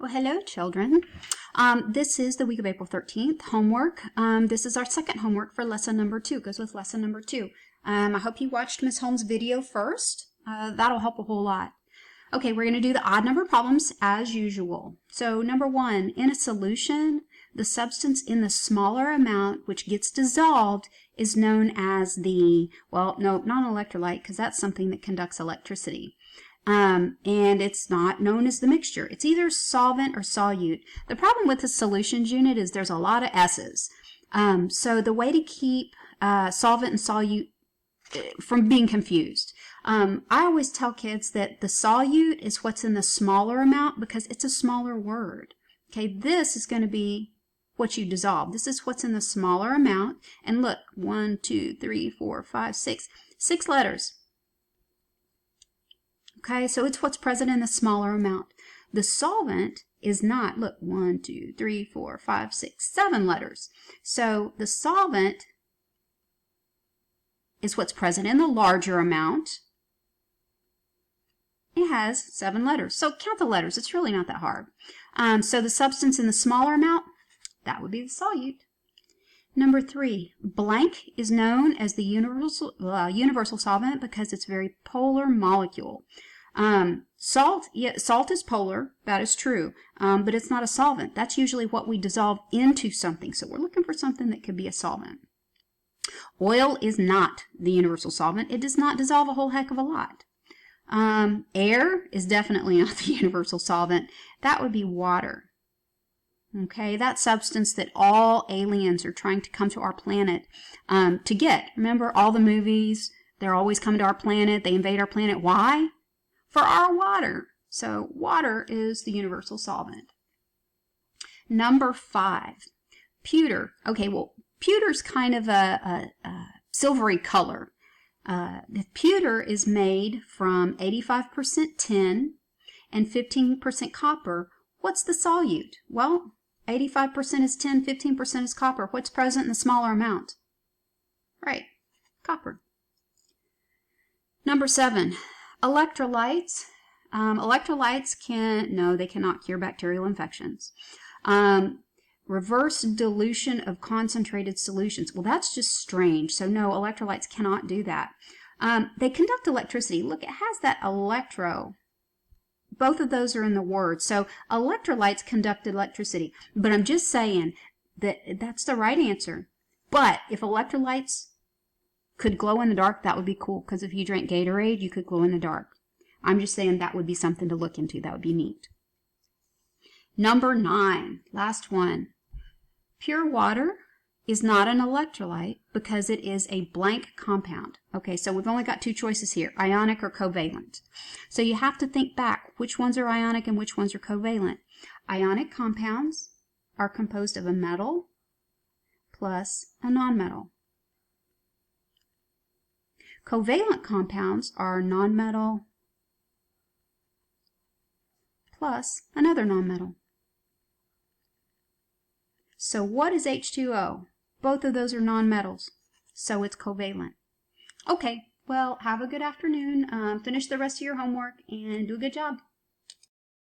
Well, hello, children. This is the week of April 13th homework. This is our second homework for lesson number 2. Goes with lesson number 2. I hope you watched Ms. Holmes' video first. That'll help a whole lot. Okay, we're going to do the odd number problems as usual. So number 1, in a solution, the substance in the smaller amount which gets dissolved is known as the, well, no, not an electrolyte, because that's something that conducts electricity. And it's not known as the mixture. It's either solvent or solute. The problem with the solutions unit is there's a lot of S's. So the way to keep solvent and solute from being confused, I always tell kids that the solute is what's in the smaller amount because it's a smaller word. Okay, this is going to be what you dissolve. This is what's in the smaller amount. And look, 1, 2, 3, 4, 5, 6. 6 letters. Okay, so it's what's present in the smaller amount. The solvent is not, look, 1, 2, 3, 4, 5, 6, 7 letters. So the solvent is what's present in the larger amount. It has 7 letters. So count the letters. It's really not that hard. So the substance in the smaller amount, that would be the solute. Number 3, blank is known as the universal solvent because it's a very polar molecule. Salt is polar, that is true, but it's not a solvent. That's usually what we dissolve into something. So we're looking for something that could be a solvent. Oil is not the universal solvent. It does not dissolve a whole heck of a lot. Air is definitely not the universal solvent. That would be water. Okay, that substance that all aliens are trying to come to our planet to get. Remember all the movies, they're always coming to our planet, they invade our planet. Why? For our water. So water is the universal solvent. Number 5, pewter. Okay, well, pewter's kind of a silvery color. The pewter is made from 85% tin and 15% copper. What's the solute? Well, 85% is tin, 15% is copper. What's present in the smaller amount? Right, copper. Number 7, electrolytes. Electrolytes they cannot cure bacterial infections. Reverse dilution of concentrated solutions. Well, that's just strange. So no, electrolytes cannot do that. They conduct electricity. Look, it has that electro. Both of those are in the word. So electrolytes conduct electricity. But I'm just saying that that's the right answer. But if electrolytes could glow in the dark, that would be cool. Because if you drank Gatorade, you could glow in the dark. I'm just saying that would be something to look into. That would be neat. Number 9, last one. Pure water is not an electrolyte because it is a blank compound. Okay, so we've only got 2 choices here, ionic or covalent. So you have to think back which ones are ionic and which ones are covalent. Ionic compounds are composed of a metal plus a nonmetal. Covalent compounds are nonmetal plus another nonmetal. So what is H2O? Both of those are nonmetals, so it's covalent. Okay, well, have a good afternoon. Finish the rest of your homework and do a good job.